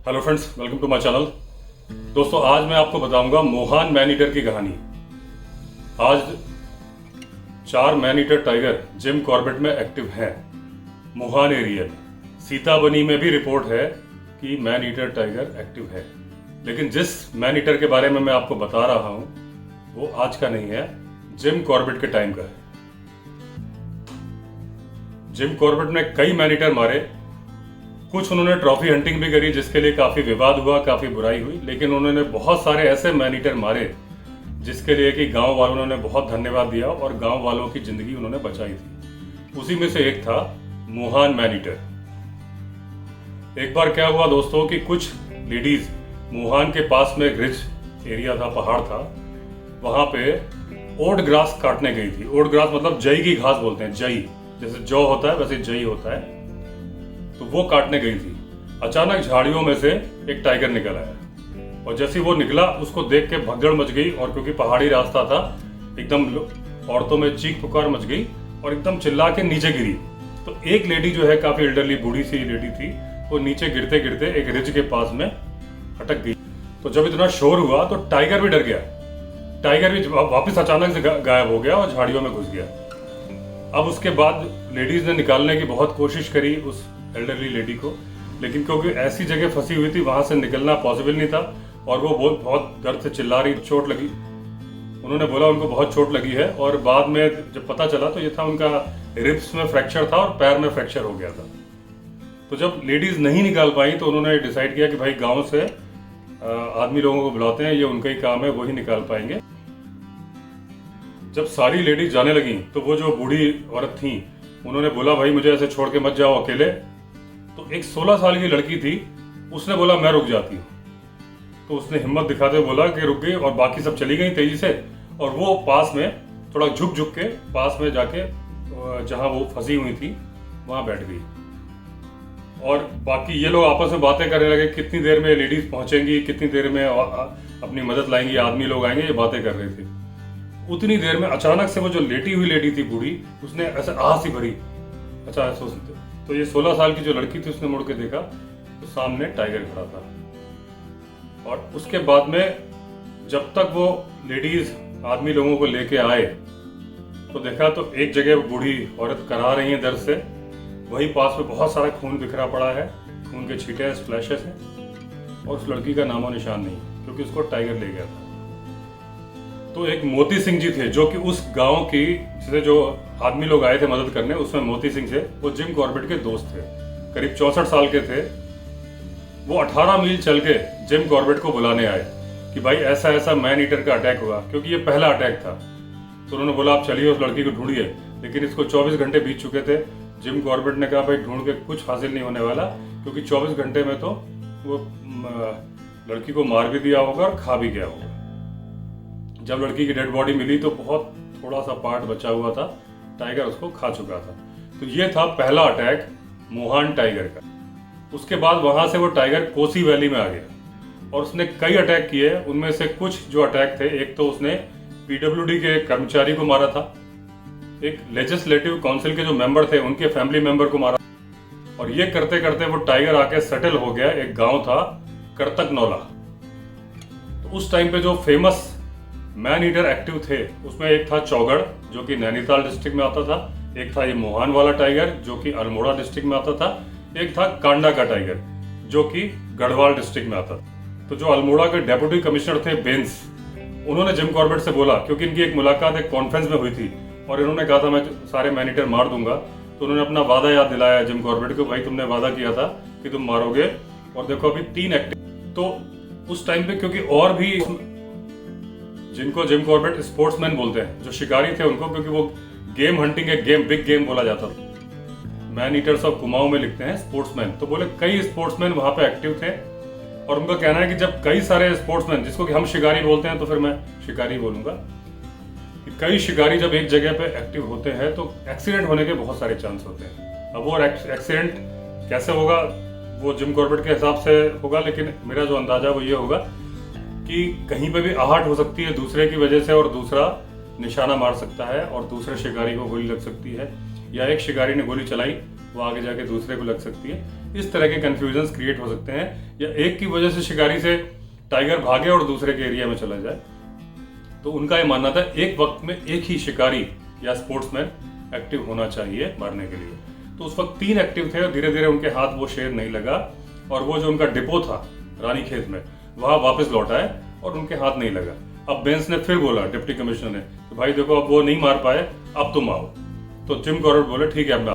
Hello friends, welcome to my channel. दोस्तों, आज मैं आपको बताऊंगा मोहान मैन ईटर की कहानी। आज 4 man eater tiger Jim Corbett में एक्टिव हैं मोहान एरिया में। सीताबनी में भी रिपोर्ट है कि मैन ईटर टाइगर एक्टिव है, लेकिन जिस मैन ईटर के बारे में मैं आपको बता रहा हूं वो आज का नहीं है, जिम कॉर्बेट के टाइम का है। जिम कॉर्बेट ने कई मैन ईटर मारे, कुछ उन्होंने ट्रॉफी हंटिंग भी करी जिसके लिए काफी विवाद हुआ, काफी बुराई हुई, लेकिन उन्होंने बहुत सारे ऐसे मैन ईटर मारे जिसके लिए कि गांव वालों ने बहुत धन्यवाद दिया और गांव वालों की जिंदगी उन्होंने बचाई थी। उसी में से एक था मोहान मैन ईटर। एक बार क्या हुआ दोस्तों कि कुछ लेडीज मोहान के पास में एक रिज एरिया था, पहाड़ था, वहां पे ओट ग्रास काटने गई थी। ओट ग्रास मतलब जई की घास बोलते हैं, जई जैसे जौ होता है वैसे जई होता है, तो वो काटने गई थी। अचानक झाड़ियों में से एक टाइगर निकल आया और जैसे वो निकला उसको देख के भगदड़ मच गई, और क्योंकि पहाड़ी रास्ता था एकदम औरतों में चीख पुकार मच गई और एकदम चिल्ला के नीचे गिरी। तो एक लेडी जो है, काफी एल्डरली बूढ़ी सी लेडी थी, वो नीचे गिरते गिरते एक रिज के पास में अटक गई। तो जब इतना शोर हुआ तो टाइगर भी डर गया। टाइगर भी वापस अचानक से गायब हो गया और झाड़ियों में घुस गया। अब उसके बाद लेडीज ने निकालने की बहुत कोशिश करी उस एल्डरली लेडी को, लेकिन क्योंकि ऐसी जगह फंसी हुई थी वहां से निकलना पॉसिबल नहीं था, और वो बहुत दर्द से चिल्ला रही, चोट लगी। उन्होंने बोला उनको बहुत चोट लगी है, और बाद में जब पता चला तो ये था उनका रिब्स में फ्रैक्चर था और पैर में फ्रैक्चर हो गया था। तो जब लेडीज नहीं निकाल पाई तो उन्होंने डिसाइड किया कि भाई गांव से आदमी लोगों को बुलाते हैं, ये उनका ही काम है, वो ही निकाल पाएंगे। जब सारी लेडीज जाने लगी तो वो जो बूढ़ी औरत थी उन्होंने बोला भाई मुझे ऐसे छोड़ के मत जाओ अकेले। तो एक 16 साल की लड़की थी, उसने बोला मैं रुक जाती हूँ। तो उसने हिम्मत दिखाते हुए बोला कि रुक गई, और बाकी सब चली गई तेजी से, और वो पास में थोड़ा झुक झुक के पास में जाके जहां वो फंसी हुई थी वहां बैठ गई। और बाकी ये लोग आपस में बातें करने लगे, कितनी देर में लेडीज पहुंचेंगी, कितनी देर में अपनी मदद लाएंगी, आदमी लोग आएंगे, ये बातें कर रहे थे। उतनी देर में अचानक से वो जो लेटी हुई लेडी थी बूढ़ी, उसने ऐसे आह सी भरी। अच्छा तो ये 16 साल की जो लड़की थी उसने मुड़ के देखा तो सामने टाइगर खड़ा था। और उसके बाद में जब तक वो लेडीज आदमी लोगों को लेके आए तो देखा तो एक जगह बूढ़ी औरत करा रही है दर्द से, वही पास में बहुत सारा खून बिखरा पड़ा है, खून के छींटे स्प्लैशेस हैं, और उस लड़की का नामो निशान नहीं, क्योंकि उसको टाइगर ले गया था। तो एक मोती सिंह जी थे जो कि उस गांव की से जो आदमी लोग आए थे मदद करने, उसमें मोती सिंह थे, वो जिम कॉर्बेट के दोस्त थे, करीब 64 साल के थे। वो 18 मील चल के जिम कॉर्बेट को बुलाने आए कि भाई ऐसा ऐसा मैन ईटर का अटैक हुआ, क्योंकि ये पहला अटैक था। तो उन्होंने बोला आप चलिए उस लड़की को ढूंढिए, लेकिन इसको 24 घंटे बीत चुके थे। जिम कॉर्बेट ने कहा भाई ढूंढ के कुछ हासिल नहीं होने वाला, क्योंकि 24 घंटे में तो वो लड़की को मार भी दिया होगा और खा भी गया होगा। जब लड़की की डेड बॉडी मिली तो बहुत थोड़ा सा पार्ट बचा हुआ था, टाइगर उसको खा चुका था। तो ये था पहला अटैक मोहान टाइगर का। उसके बाद वहां से वो टाइगर कोसी वैली में आ गया और उसने कई अटैक किए। उनमें से कुछ जो अटैक थे, एक तो उसने पीडब्ल्यूडी के कर्मचारी को मारा था, एक लेजिस्लेटिव काउंसिल के जो मेंबर थे उनके फैमिली मेंबर को मारा, और ये करते करते वो टाइगर आके सेटल हो गया। एक गांव था करतक नौला। तो उस टाइम पे जो फेमस मैन ईटर एक्टिव थे उसमें एक था चौगढ़ जो कि नैनीताल डिस्ट्रिक्ट में आता था, एक था ये मोहान वाला टाइगर जो कि अल्मोड़ा डिस्ट्रिक्ट में आता था, एक था कांडा का टाइगर जो कि गढ़वाल डिस्ट्रिक्ट में आता था। तो जो अल्मोड़ा के डेप्यूटी कमिश्नर थे बेंस, उन्होंने जिम कॉर्बेट से बोला, क्योंकि इनकी एक मुलाकात एक कॉन्फ्रेंस में हुई थी और इन्होंने कहा था मैं सारे मैन ईटर मार दूंगा। तो उन्होंने अपना वादा याद दिलाया जिम कॉर्बेट को, भाई तुमने वादा किया था कि तुम मारोगे, और देखो अभी 3 एक्टिव। तो उस टाइम पे क्योंकि और भी जिनको जिम कॉर्बेट स्पोर्ट्समैन बोलते हैं, जो शिकारी थे उनको, क्योंकि वो गेम हंटिंग एक गेम, बिग गेम बोला जाता था। मैन ईटर्स ऑफ कुमाऊं में लिखते हैं स्पोर्ट्समैन, तो बोले कई स्पोर्ट्समैन वहां पे एक्टिव थे। और उनका कहना है कि जब कई सारे स्पोर्ट्समैन, जिसको कि हम शिकारी बोलते हैं तो फिर मैं शिकारी बोलूंगा, कि कई शिकारी जब एक जगह पे एक्टिव होते हैं तो एक्सीडेंट होने के बहुत सारे चांस होते हैं। अब वो एक्सीडेंट कैसे होगा वो जिम कॉर्बेट के हिसाब से होगा, लेकिन मेरा जो अंदाजा वो ये होगा कि कहीं पे भी आहट हो सकती है दूसरे की वजह से, और दूसरा निशाना मार सकता है और दूसरे शिकारी को गोली लग सकती है, या एक शिकारी ने गोली चलाई वो आगे जाके दूसरे को लग सकती है। इस तरह के कंफ्यूजन्स क्रिएट हो सकते हैं, या एक की वजह से शिकारी से टाइगर भागे और दूसरे के एरिया में चला जाए। तो उनका ये मानना था एक वक्त में एक ही शिकारी या स्पोर्ट्समैन एक्टिव होना चाहिए मारने के लिए। तो उस वक्त 3 एक्टिव थे और धीरे धीरे उनके हाथ वो शेर नहीं लगा, और वो जो उनका डिपो था रानीखेत में वहां वापस लौट आए और उनके हाथ नहीं लगा। अब बेंस ने फिर बोला, डिप्टी कमिश्नर ने, तो भाई देखो अब वो नहीं मार पाए, अब तुम आओ। तो जिम कॉर्बेट बोले ठीक है अब मैं।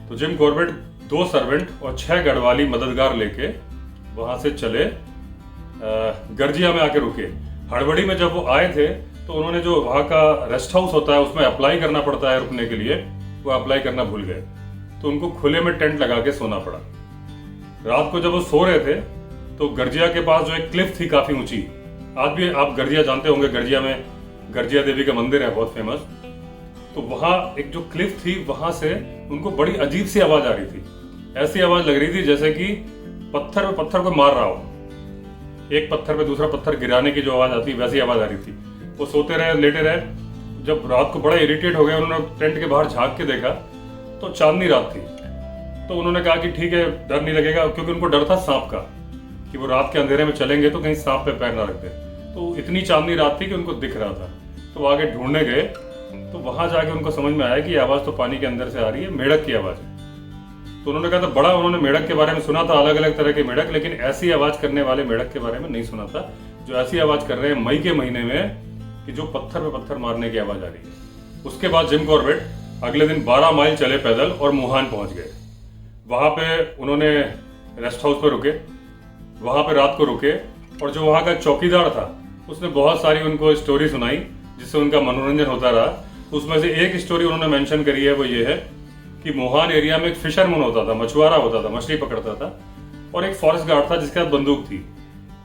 तो जिम कॉर्बेट 2 सर्वेंट और 6 गढ़वाली मददगार लेके वहां से चले, गर्जिया में आके रुके। हड़बड़ी में जब वो आए थे तो उन्होंने जो वहां का रेस्ट हाउस होता है उसमें अप्लाई करना पड़ता है रुकने के लिए, वो अप्लाई करना भूल गए। तो उनको खुले में टेंट लगा के सोना पड़ा। रात को जब वो सो रहे थे तो गर्जिया के पास जो एक क्लिफ थी काफी ऊंची, आज भी आप गर्जिया जानते होंगे, गर्जिया में गर्जिया देवी का मंदिर है बहुत फेमस। तो वहां एक जो क्लिफ थी वहां से उनको बड़ी अजीब सी आवाज आ रही थी। ऐसी आवाज लग रही थी जैसे कि पत्थर पे पत्थर को मार रहा हो, एक पत्थर पे दूसरा पत्थर गिराने की जो आवाज आती है वैसी आवाज आ रही थी। वो सोते रहे, लेटे रहे। जब रात को बड़ा इरिटेट हो गया, उन्होंने टेंट के बाहर झांक के देखा तो चांदनी रात थी। तो उन्होंने कहा कि ठीक है, डर नहीं लगेगा, क्योंकि उनको डर था सांप का, कि वो रात के अंधेरे में चलेंगे तो कहीं सांप पे पैर ना रख दे। तो इतनी चांदनी रात थी कि उनको दिख रहा था। तो आगे ढूंढने गए तो वहां जाके उनको समझ में आया कि आवाज तो पानी के अंदर से आ रही है, मेढक की आवाज है। तो उन्होंने कहा था बड़ा, उन्होंने मेढक के बारे में सुना था, अलग अलग तरह के मेढक, लेकिन ऐसी आवाज करने वाले मेढक के बारे में नहीं सुना था, जो ऐसी आवाज कर रहे हैं मई के महीने में कि जो पत्थर पे पत्थर मारने की आवाज आ रही है। उसके बाद जिम कॉर्बेट अगले दिन 12 माइल चले पैदल और मुहान पहुंच गए। वहां पे उन्होंने रेस्ट हाउस पर रुके, वहां पे रात को रुके, और जो वहां का चौकीदार था उसने बहुत सारी उनको स्टोरी सुनाई जिससे उनका मनोरंजन होता रहा। उसमें से एक स्टोरी उन्होंने मेंशन करी है, वो ये है कि मोहान एरिया में एक फिशरमैन होता था, मछुआरा होता था, मछली पकड़ता था, और एक फॉरेस्ट गार्ड था जिसके हाथ बंदूक थी।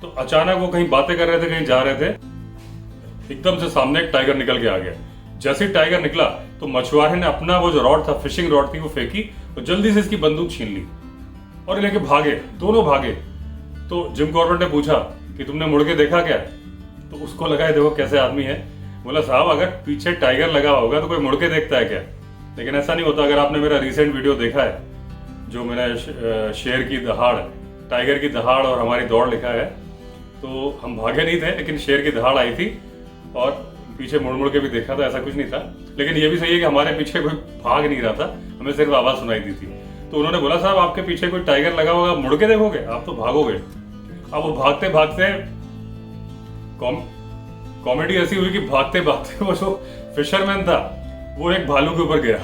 तो अचानक वो कहीं बातें कर रहे थे, कहीं जा रहे थे, एकदम से सामने एक टाइगर निकल के आ गया। जैसे ही टाइगर निकला तो मछुआरे ने अपना वो जो रॉड था, फिशिंग रॉड थी, वो फेंकी और जल्दी से इसकी बंदूक छीन ली और लेके भागे, दोनों भागे। तो जिम कॉर्बेट ने पूछा कि तुमने मुड़ के देखा क्या? तो उसको लगा है देखो कैसे आदमी है। बोला साहब अगर पीछे टाइगर लगा होगा तो कोई मुड़ के देखता है क्या? लेकिन ऐसा नहीं होता। अगर आपने मेरा रिसेंट वीडियो देखा है जो मैंने शेर की दहाड़, टाइगर की दहाड़ और हमारी दौड़ लिखा है, तो हम भागे नहीं थे, लेकिन शेर की दहाड़ आई थी और पीछे मुड़ मुड़ के भी देखा था, ऐसा कुछ नहीं था। लेकिन ये भी सही है कि हमारे पीछे कोई भाग नहीं रहा था, हमें सिर्फ आवाज सुनाई दी थी। तो उन्होंने बोला साहब आपके पीछे कोई टाइगर लगा होगा, मुड़ के देखोगे, आप तो भागोगे। अब वो भागते भागते कॉमेडी ऐसी हुई कि भागते भागते वो जो फिशरमैन था वो एक भालू के ऊपर गिरा,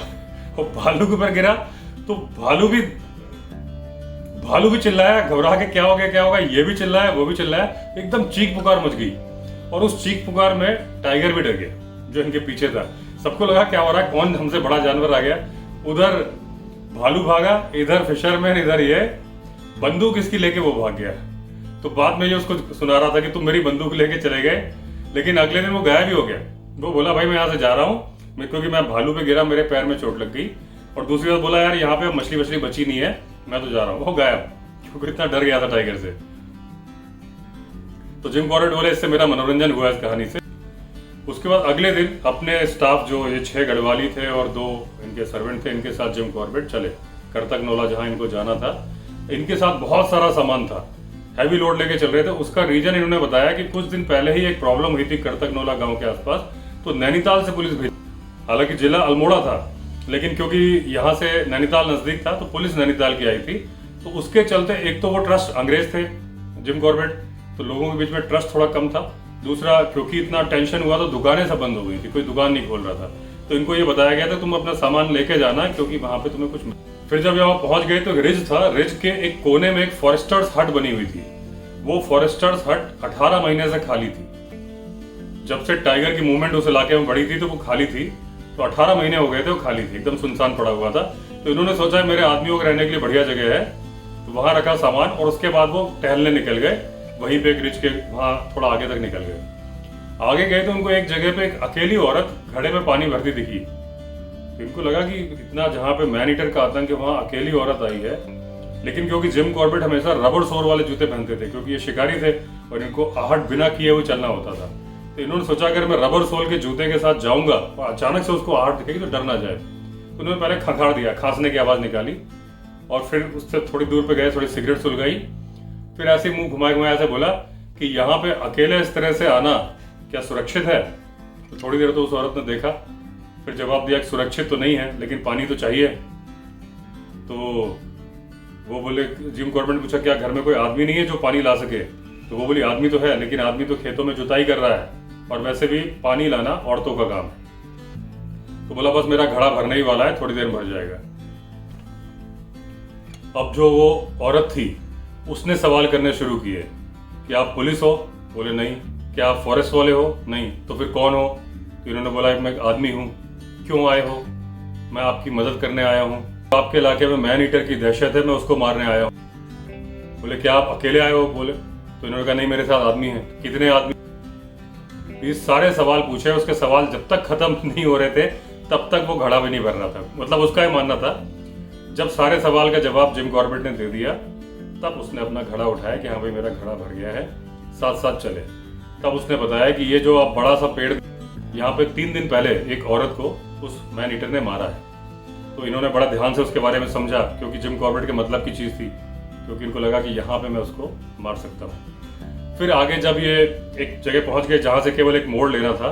और भालू के ऊपर गिरा तो भालू भी चिल्लाया, घबरा के क्या हो गया क्या होगा, ये भी चिल्लाया वो भी चिल्लाया, एकदम चीख पुकार मच गई। और उस चीख पुकार में टाइगर भी डर गया जो इनके पीछे था। सबको लगा क्या हो रहा है, कौन हमसे बड़ा जानवर आ गया। उधर भालू भागा, इधर फिशरमैन, इधर ये बंदूक इसकी लेके वो भाग गया। तो बाद में ये उसको सुना रहा था कि तुम मेरी बंदूक लेके चले गए, लेकिन अगले दिन वो गायब ही हो गया। वो बोला भाई मैं यहाँ से जा रहा हूँ, क्योंकि मैं भालू पे गिरा, मेरे पैर में चोट लग गई। और दूसरी बात बोला यार यहाँ पे मछली बची नहीं है, मैं तो जा रहा हूँ। वो गायब, क्योंकि इतना डर गया था टाइगर से। तो जिम कॉर्बेट बोले इससे मेरा मनोरंजन हुआ इस कहानी से। उसके बाद अगले दिन अपने स्टाफ जो ये 6 गढ़वाली थे और 2 इनके सर्वेंट थे, इनके साथ जिम कॉर्बेट चले करतकनोला जहां इनको जाना था। इनके साथ बहुत सारा सामान था, हैवी लोड लेके चल रहे थे। उसका रीजन इन्होंने बताया कि कुछ दिन पहले ही एक प्रॉब्लम हुई थी करतकनोला गांव के आसपास, तो नैनीताल से पुलिस भेजी। हालांकि जिला अल्मोड़ा था, लेकिन क्योंकि यहाँ से नैनीताल नजदीक था तो पुलिस नैनीताल की आई थी। तो उसके चलते एक तो वो ट्रस्ट, अंग्रेज थे जिम कॉर्बेट, तो लोगों के बीच में ट्रस्ट थोड़ा कम था। दूसरा क्योंकि इतना टेंशन हुआ तो दुकानें सब बंद हो गई थी, कोई दुकान नहीं खोल रहा था। तो इनको ये बताया गया था तुम अपना सामान लेके जाना, क्योंकि वहां पे तुम्हें कुछ। फिर जब यहाँ पहुंच गए तो रिज था, रिज के एक कोने में एक फॉरेस्टर्स हट बनी हुई थी। वो फॉरेस्टर्स हट 18 महीने से खाली थी। जब से टाइगर की मूवमेंट उस इलाके में बढ़ी थी तो वो खाली थी। तो 18 महीने हो गए थे वो खाली थी, एकदम सुनसान पड़ा हुआ था। तो इन्होंने सोचा मेरे आदमियों को रहने के लिए बढ़िया जगह है, तो वहां रखा सामान और उसके बाद वो टहलने निकल गए। वहीं पे एक रिज के वहां थोड़ा आगे तक निकल गए। आगे गए तो उनको एक जगह पे एक अकेली औरत घड़े में पानी भरती दिखी। तो इनको लगा कि इतना जहां पे मैन ईटर का आतंक है वहां अकेली औरत आई है। लेकिन क्योंकि जिम कॉर्बेट हमेशा रबर सोल वाले जूते पहनते थे, क्योंकि ये शिकारी थे और इनको आहट बिना किए हुए चलना होता था। तो इन्होंने सोचा अगर मैं रबर सोल के जूते के साथ जाऊंगा तो अचानक से उसको आहट दिखेगी तो डर ना जाए। तो उन्होंने पहले खंखाड़ दिया, खांसने की आवाज़ निकाली, और फिर उससे थोड़ी दूर पे गए, थोड़ी सिगरेट सुलगाई, फिर ऐसे मुंह घुमाए घुमाए ऐसे बोला कि यहाँ पे अकेले इस तरह से आना क्या सुरक्षित है? तो थोड़ी देर तो उस औरत ने देखा, फिर जवाब दिया कि सुरक्षित तो नहीं है, लेकिन पानी तो चाहिए। तो वो बोले, जिम कॉर्बेट ने पूछा क्या घर में कोई आदमी नहीं है जो पानी ला सके? तो वो बोली आदमी तो है, लेकिन आदमी तो खेतों में जुताई कर रहा है, और वैसे भी पानी लाना औरतों का काम है। तो बोला बस मेरा घड़ा भरने ही वाला है, थोड़ी देर में भर जाएगा। अब जो वो औरत थी उसने सवाल करने शुरू किए कि आप पुलिस हो? बोले नहीं। क्या आप फॉरेस्ट वाले हो? नहीं। तो फिर कौन हो? तो इन्होंने बोला मैं एक आदमी हूँ। क्यों आए हो? मैं आपकी मदद करने आया हूँ। आपके इलाके में मैन ईटर की दहशत है, मैं उसको मारने आया हूँ। बोले क्या आप अकेले आए हो? बोले। तो इन्होंने कहा नहीं मेरे साथ आदमी है। कितने आदमी? ये सारे सवाल पूछे, उसके सवाल जब तक खत्म नहीं हो रहे थे तब तक वो घड़ा भी नहीं भर रहा था। मतलब उसका ये मानना था जब सारे सवाल का जवाब जिम कॉर्बेट ने दे दिया तब उसने अपना घड़ा उठाया कि हाँ भाई मेरा घड़ा भर गया है, साथ साथ चले। तब उसने बताया कि ये जो आप बड़ा सा पेड़, यहाँ पे 3 दिन पहले एक औरत को उस मैन ईटर ने मारा है। तो इन्होंने बड़ा ध्यान से उसके बारे में समझा, क्योंकि जिम कॉर्बेट के मतलब की चीज़ थी, क्योंकि इनको लगा कि यहाँ पे मैं उसको मार सकता हूँ। फिर आगे जब ये एक जगह पहुँच गए जहाँ से केवल एक मोड़ लेना था,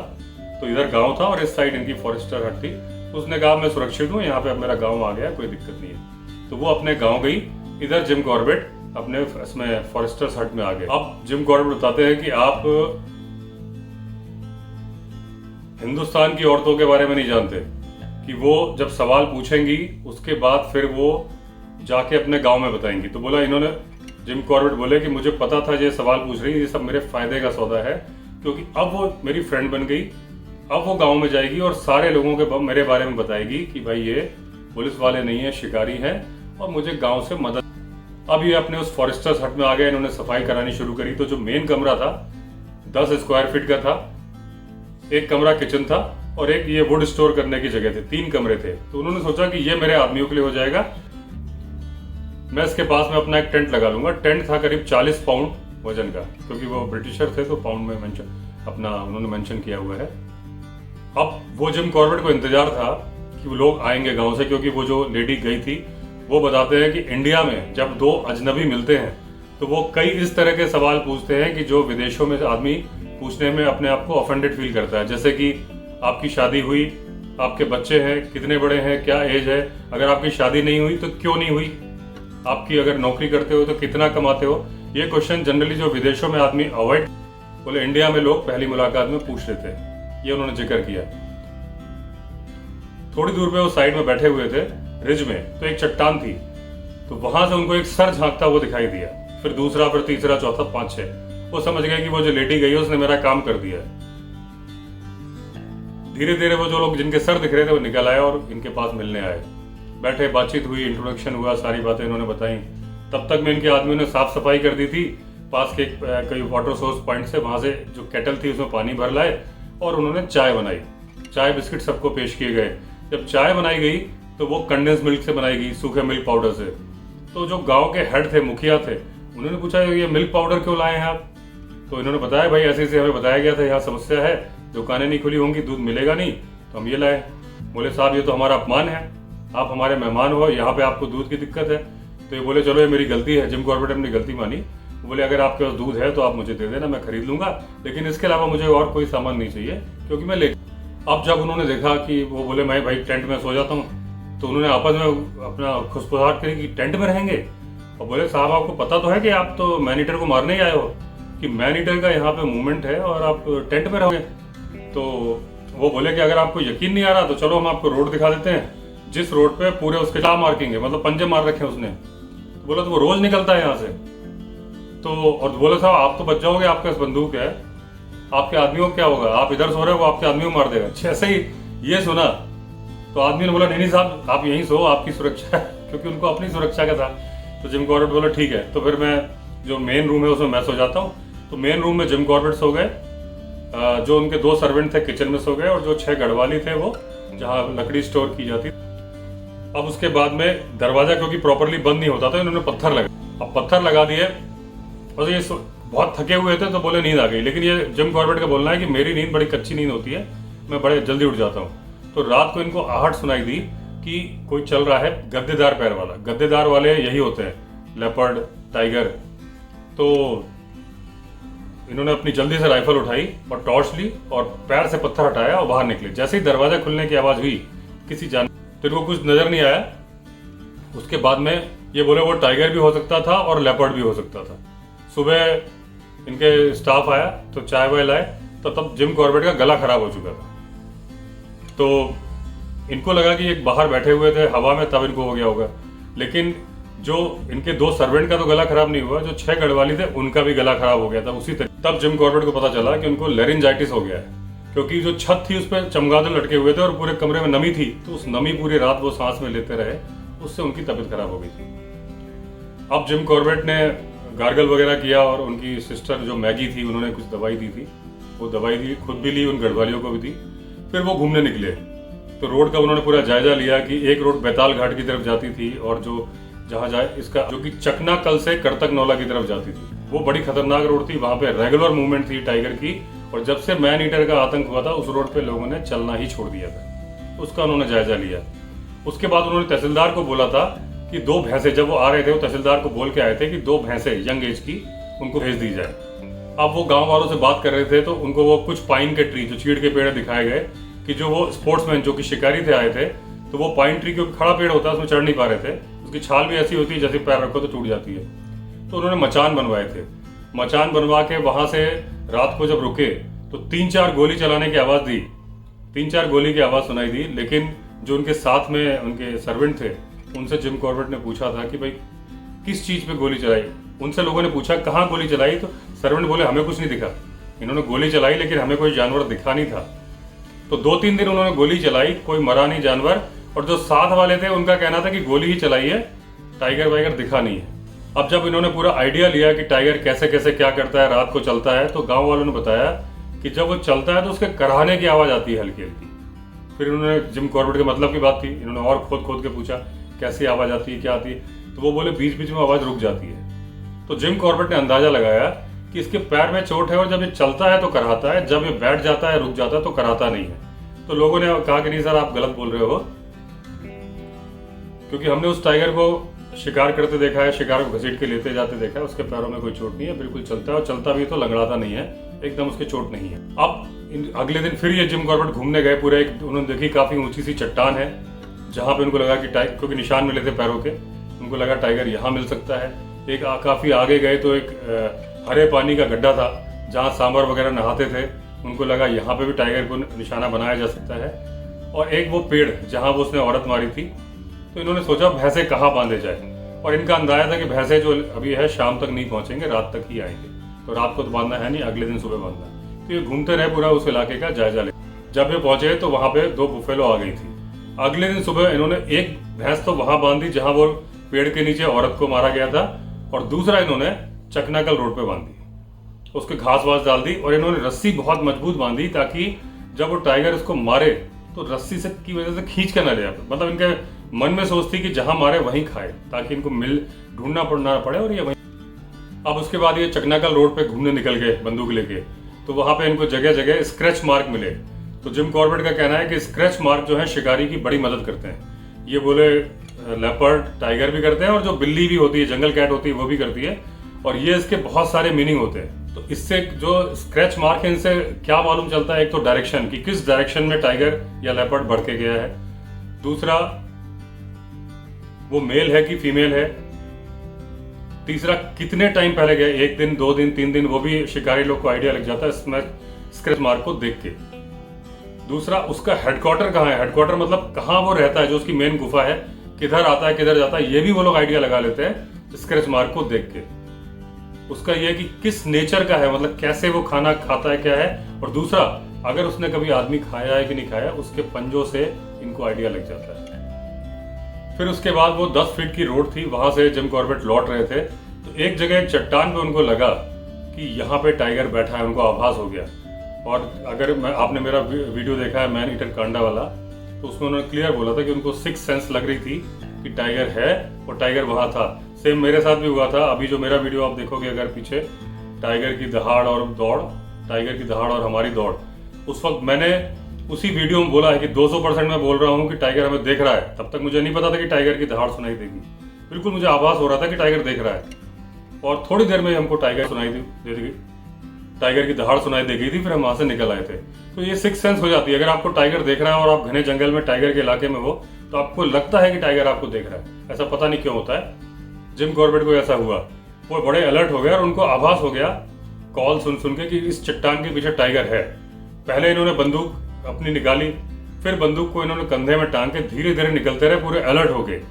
तो इधर गाँव था और इस साइड इनकी फॉरेस्टर हट थी। तो उसने कहा मैं सुरक्षित हूँ, यहाँ पे अब मेरा गाँव आ गया, कोई दिक्कत नहीं है। तो वो अपने गाँव गई, इधर जिम कॉर्बेट अपने इसमें फॉरेस्टर्स हट में आ गए। अब जिम कॉर्बेट बताते हैं कि आप हिंदुस्तान की औरतों के बारे में नहीं जानते कि वो जब सवाल पूछेंगी उसके बाद फिर वो जाके अपने गांव में बताएंगी। तो बोला इन्होंने, जिम कॉर्बेट बोले कि मुझे पता था ये सवाल पूछ रही है, ये सब मेरे फायदे का सौदा है, क्योंकि अब वो मेरी फ्रेंड बन गई। अब वो गांव में जाएगी और सारे लोगों के मेरे बारे में बताएगी कि भाई ये पुलिस वाले नहीं है, शिकारी हैं, और मुझे गांव से मदद। अब ये अपने उस फॉरेस्टर्स हट में आ गए, इन्होंने सफाई करानी शुरू करी। तो जो मेन कमरा था 10 स्क्वायर फीट का था, एक कमरा किचन था और एक ये वुड स्टोर करने की जगह थे, 3 कमरे थे। तो उन्होंने सोचा कि ये मेरे आदमियों के लिए हो जाएगा, मैं इसके पास में अपना एक टेंट लगा लूंगा। टेंट था करीब 40 पाउंड वजन का, क्योंकि वो ब्रिटिशर थे तो पाउंड में अपना उन्होंने मेंशन किया हुआ है। अब वो जिम कॉर्बेट को इंतजार था कि वो लोग आएंगे गांव से, क्योंकि वो जो लेडी गई थी वो बताते हैं कि इंडिया में जब 2 अजनबी मिलते हैं तो वो कई इस तरह के सवाल पूछते हैं कि जो विदेशों में आदमी पूछने में अपने आप को ऑफेंडेड फील करता है। जैसे कि आपकी शादी हुई, आपके बच्चे हैं, कितने बड़े हैं, क्या एज है, अगर आपकी शादी नहीं हुई तो क्यों नहीं हुई, आपकी अगर नौकरी करते हो तो कितना कमाते हो। ये क्वेश्चन जनरली जो विदेशों में आदमी अवॉइड, बोले इंडिया में लोग पहली मुलाकात में पूछ रहे थे। ये उन्होंने जिक्र किया। थोड़ी दूर पे वो साइड में बैठे हुए थे रिज में, तो एक चट्टान थी, तो वहां से उनको एक सर झांकता हुआ दिखाई दिया। फिर दूसरा, फिर तीसरा, चौथा, 5, 6। वो समझ गए कि वो जो लेडी गई है उसने मेरा काम कर दिया है। धीरे धीरे वो जो लोग जिनके सर दिख रहे थे वो निकल आए और इनके पास मिलने आए। बैठे, बातचीत हुई, इंट्रोडक्शन हुआ, सारी बातें इन्होंने बताई। तब तक में इनके आदमियों ने साफ सफाई कर दी थी। पास के कई वाटर सोर्स पॉइंट से वहां से जो केटल थी उसमें पानी भर लाए और उन्होंने चाय बनाई। चाय बिस्किट सबको पेश किए गए। जब चाय बनाई गई तो वो कंडेंस मिल्क से बनाई गई, सूखे मिल्क पाउडर से। तो जो गांव के हेड थे, मुखिया थे, उन्होंने पूछा ये मिल्क पाउडर क्यों लाए हैं आप? तो इन्होंने बताया भाई ऐसे ऐसे हमें बताया गया था, यहाँ समस्या है, दुकानें नहीं खुली होंगी, दूध मिलेगा नहीं, तो हम ये लाए। बोले साहब ये तो हमारा अपमान है, आप हमारे मेहमान हो, यहाँ पे आपको दूध की दिक्कत है। तो ये बोले चलो ये मेरी गलती है। जिम कॉर्बेट ने अपनी गलती मानी। बोले अगर आपके पास दूध है तो आप मुझे दे देना, मैं खरीद लूंगा, लेकिन इसके अलावा मुझे और कोई सामान नहीं चाहिए, क्योंकि मैं ले। अब जब उन्होंने देखा कि वो बोले मैं भाई टेंट में सो जाता हूँ, तो उन्होंने आपस में अपना खुशफुसाहट करी कि टेंट में रहेंगे। और बोले साहब आपको पता तो है कि आप तो मैन ईटर को मारने ही आए हो, कि मैन ईटर का यहाँ पे मूवमेंट है और आप टेंट में रहोगे। तो वो बोले कि अगर आपको यकीन नहीं आ रहा तो चलो हम आपको रोड दिखा देते हैं, जिस रोड पे पूरे उसके 4 मार्किंग है, मतलब पंजे मार रखे हैं उसने। तो बोला तो वो रोज निकलता है यहाँ से। तो और बोले साहब आप तो बच जाओगे, आपके पास बंदूक है, आपके आदमियों को क्या होगा, आप इधर सो रहे हो, वो आपके आदमियों को मार देगा। जैसे ही ये सुना तो आदमी ने बोला नहीं साहब आप यहीं सो, आपकी सुरक्षा है, क्योंकि उनको अपनी सुरक्षा का था। तो जिम कॉर्बेट बोला ठीक है, तो फिर मैं जो मेन रूम है उसमें मैं सो जाता हूँ। तो मेन रूम में जिम कॉर्बेट सो गए, जो उनके 2 सर्वेंट थे किचन में सो गए, और जो 6 गढ़वाली थे वो जहाँ लकड़ी स्टोर की जाती। अब उसके बाद में दरवाजा क्योंकि प्रॉपरली बंद नहीं होता था, इन्होंने पत्थर लगा। अब पत्थर लगा दिए और ये बहुत थके हुए थे तो बोले नींद आ गई। लेकिन ये जिम कॉर्बेट का बोलना है कि मेरी नींद बड़ी कच्ची नींद होती है, मैं बड़े जल्दी उठ जाता हूँ। तो रात को इनको आहट सुनाई दी कि कोई चल रहा है गद्देदार पैर वाला, गद्देदार वाले यही होते हैं, लेपर्ड, टाइगर। तो इन्होंने अपनी जल्दी से राइफल उठाई और टॉर्च ली और पैर से पत्थर हटाया और बाहर निकले। जैसे ही दरवाजा खुलने की आवाज हुई किसी जान, तो इनको कुछ नजर नहीं आया। उसके बाद में ये बोले वो टाइगर भी हो सकता था और लेपर्ड भी हो सकता था। सुबह इनके स्टाफ आया तो चाय वाय लाए, तो तब जिम कॉर्बेट का गला खराब हो चुका था। तो इनको लगा कि एक बाहर बैठे हुए थे हवा में, तब इनको हो गया होगा। लेकिन जो इनके 2 सर्वेंट का तो गला खराब नहीं हुआ, जो 6 गढ़वाली थे उनका भी गला खराब हो गया था उसी तरह। तब जिम कॉर्बेट को पता चला कि उनको लेरिंजाइटिस हो गया है, क्योंकि जो छत थी उस पर चमगादड़ लटके हुए थे और पूरे कमरे में नमी थी, तो उस नमी पूरी रात वो सांस में लेते रहे, उससे उनकी तबीयत खराब हो गई थी। अब जिम कॉर्बेट ने गार्गल वगैरह किया और उनकी सिस्टर जो मैगी थी उन्होंने कुछ दवाई दी थी, वो दवाई दी, खुद भी ली, उन गढ़वालियों को भी दी। फिर वो घूमने निकले। तो रोड का उन्होंने पूरा जायजा लिया कि एक रोड बैताल घाट की तरफ जाती थी और जो जहाँ जाए इसका जो कि चकना कल से करतक नौला की तरफ जाती थी, वो बड़ी खतरनाक रोड थी। वहां पे रेगुलर मूवमेंट थी टाइगर की, और जब से मैन ईटर का आतंक हुआ था उस रोड पे लोगों ने चलना ही छोड़ दिया था। उसका उन्होंने जायजा लिया। उसके बाद उन्होंने तहसीलदार को बोला था कि 2 भैंसे, जब वो आ रहे थे वो तहसीलदार को बोल के आए थे कि 2 भैंसे यंग एज की उनको भेज दी जाए। अब वो गाँव वालों से बात कर रहे थे तो उनको वो कुछ पाइन के ट्री, जो चीड़ के पेड़ दिखाए गए कि जो वो स्पोर्ट्समैन जो कि शिकारी थे आए थे, तो वो पाइन ट्री, क्योंकि खड़ा पेड़ होता है उसमें चढ़ नहीं पा रहे थे, उसकी छाल भी ऐसी होती है जैसे पैर रखो तो टूट जाती है। तो उन्होंने मचान बनवाए थे। मचान बनवा के वहां से रात को जब रुके तो 3-4 गोली चलाने की आवाज दी, 3-4 गोली की आवाज सुनाई दी। लेकिन जो उनके साथ में उनके सर्वेंट थे उनसे जिम कॉर्बेट ने पूछा था कि भाई किस चीज पे गोली चलाई। उनसे लोगों ने पूछा कहाँ गोली चलाई, तो सर्वेंट बोले हमें कुछ नहीं दिखा, इन्होंने गोली चलाई लेकिन हमें कोई जानवर दिखा नहीं था। तो 2-3 दिन उन्होंने गोली चलाई, कोई मरा नहीं जानवर, और जो साथ वाले थे उनका कहना था कि गोली ही चलाई है, टाइगर वाइगर दिखा नहीं है। अब जब इन्होंने पूरा आइडिया लिया कि टाइगर कैसे कैसे क्या करता है, रात को चलता है, तो गांव वालों ने बताया कि जब वो चलता है तो उसके कराहने की आवाज आती है हल्की हल्की। फिर इन्होंने जिम कॉर्बेट के मतलब की बात थी, इन्होंने और खोद खोद के पूछा कैसी आवाज आती है, क्या आती है, तो वो बोले बीच बीच में आवाज रुक जाती है। तो जिम कॉर्बेट ने अंदाजा लगाया कि इसके पैर में चोट है और जब ये चलता है तो कराहता है, जब ये बैठ जाता है रुक जाता है तो कराहता नहीं है। तो लोगों ने कहा कि नहीं सर आप गलत बोल रहे हो, क्योंकि हमने उस टाइगर को शिकार करते देखा है, शिकार को घसीट के लेते जाते देखा है, उसके पैरों में कोई चोट नहीं है, बिल्कुल चलता है, और चलता भी तो लंगड़ाता नहीं है, एकदम उसके चोट नहीं है। अब अगले दिन फिर ये जिम कॉर्बेट घूमने गए पूरे, उन्होंने देखी काफी ऊंची सी चट्टान है जहां पे उनको लगा कि टाइगर, क्योंकि निशान मिले थे पैरों के, उनको लगा टाइगर यहाँ मिल सकता है। एक काफी आगे गए तो एक हरे पानी का गड्ढा था जहाँ सांबर वगैरह नहाते थे, उनको लगा यहाँ पे भी टाइगर को निशाना बनाया जा सकता है। और एक वो पेड़ जहाँ वो उसने औरत मारी थी, तो इन्होंने सोचा भैंसे कहाँ बांधे जाए, और इनका अंदाजा था कि भैंसे जो अभी है शाम तक नहीं पहुंचेंगे, रात तक ही आएंगे, तो रात को तो बांधना है नहीं, अगले दिन सुबह बांधना है। तो ये घूमते रहे पूरा उस इलाके का जायजा ले। जब ये पहुंचे तो वहां पे 2 बुफेलो आ गई थी। अगले दिन सुबह इन्होंने एक भैंस तो वहां बांधी जहां वो पेड़ के नीचे औरत को मारा गया था, और दूसरा इन्होंने चकनाकल रोड पे बांधी, उसके घास वास डाल दी, और इन्होंने रस्सी बहुत मजबूत बांधी ताकि जब वो टाइगर उसको मारे तो रस्सी से की वजह से खींच के न ले जाए। मतलब इनके मन में सोच थी कि जहां मारे वहीं खाए, ताकि इनको ढूंढना पड़ना पड़े, और ये वहीं। अब उसके बाद ये चकनाकल रोड पे घूमने निकल गए बंदूक लेके, तो वहां पे इनको जगह जगह स्क्रैच मार्क मिले। तो जिम कॉर्बेट का कहना है कि स्क्रैच मार्क जो है शिकारी की बड़ी मदद करते हैं। ये बोले लेपर्ड टाइगर भी करते हैं, और जो बिल्ली भी होती है, जंगल कैट होती है, वो भी करती है, और ये इसके बहुत सारे मीनिंग होते हैं। तो इससे जो स्क्रैच मार्क है इनसे क्या मालूम चलता है, एक तो डायरेक्शन की किस डायरेक्शन में टाइगर या लेपर्ड बढ़ के गया है, दूसरा वो मेल है कि फीमेल है, तीसरा कितने टाइम पहले गया, 1 दिन 2 दिन 3 दिन, वो भी शिकारी लोग को आइडिया लग जाता है स्क्रैच मार्क को देख के। दूसरा उसका हेडक्वार्टर कहाँ है, हेडक्वार्टर मतलब कहाँ वो रहता है, जो उसकी मेन गुफा है, किधर आता है किधर जाता है, ये भी वो लोग आइडिया लगा लेते हैं स्क्रैच मार्क को देख के। उसका ये है कि किस नेचर का है, मतलब कैसे वो खाना खाता है क्या है, और दूसरा अगर उसने कभी आदमी खाया है कि नहीं खाया, उसके पंजों से इनको आइडिया लग जाता है। फिर उसके बाद वो 10 फीट की रोड थी, वहां से जिम कॉर्बेट लौट रहे थे, तो एक जगह एक चट्टान पे उनको लगा कि यहाँ पे टाइगर बैठा है, उनको आभास हो गया। और अगर आपने मेरा वीडियो देखा है मैन ईटर कांडा वाला, तो उसमें उन्होंने क्लियर बोला था कि उनको 6 सेंस लग रही थी कि टाइगर है, और टाइगर वहां था। सेम मेरे साथ भी हुआ था। अभी जो मेरा वीडियो आप देखोगे अगर पीछे, टाइगर की दहाड़ और दौड़, टाइगर की दहाड़ और हमारी दौड़, उस वक्त मैंने उसी वीडियो में बोला है कि 200% मैं बोल रहा हूँ कि टाइगर हमें देख रहा है। तब तक मुझे नहीं पता था कि टाइगर की दहाड़ सुनाई देगी। बिल्कुल मुझे आभास हो रहा था कि टाइगर देख रहा है, और थोड़ी देर में हमको टाइगर सुनाई दे देगी, टाइगर की दहाड़ सुनाई दे गई थी। फिर हम वहां से निकल आए थे। तो ये सिक्स सेंस हो जाती है। अगर आपको टाइगर देख रहा है और आप घने जंगल में टाइगर के इलाके में हो, तो आपको लगता है कि टाइगर आपको देख रहा है। ऐसा पता नहीं क्यों होता है। जिम कॉर्बेट को ऐसा हुआ, वो बड़े अलर्ट हो गए और उनको आभास हो गया कॉल सुन के कि इस चट्टान के पीछे टाइगर है। पहले इन्होंने बंदूक अपनी निकाली, फिर बंदूक को इन्होंने कंधे में टांग के धीरे धीरे निकलते रहे, पूरे अलर्ट हो गए।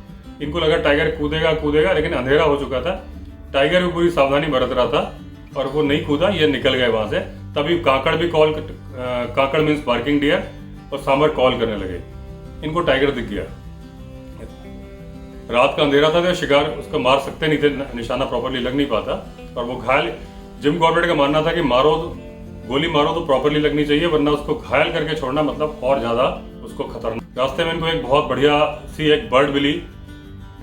इनको लगा टाइगर कूदेगा, लेकिन अंधेरा हो चुका था। टाइगर भी पूरी सावधानी बरत रहा था और वो नहीं कूदा, ये निकल गए वहां से। तभी काकड़ भी काकड़ मीन्स बार्किंग डियर, और सांबर कॉल करने लगे। इनको टाइगर दिख गया। रात का अंधेरा था तो शिकार उसको मार सकते नहीं थे, निशाना प्रॉपरली लग नहीं पाता। और वो घायल, जिम कॉर्बेट का मानना था कि गोली मारो तो प्रॉपरली लगनी चाहिए, वरना उसको घायल करके छोड़ना मतलब और ज्यादा उसको खतरनाक। रास्ते में इनको एक बहुत बढ़िया सी एक बर्ड मिली,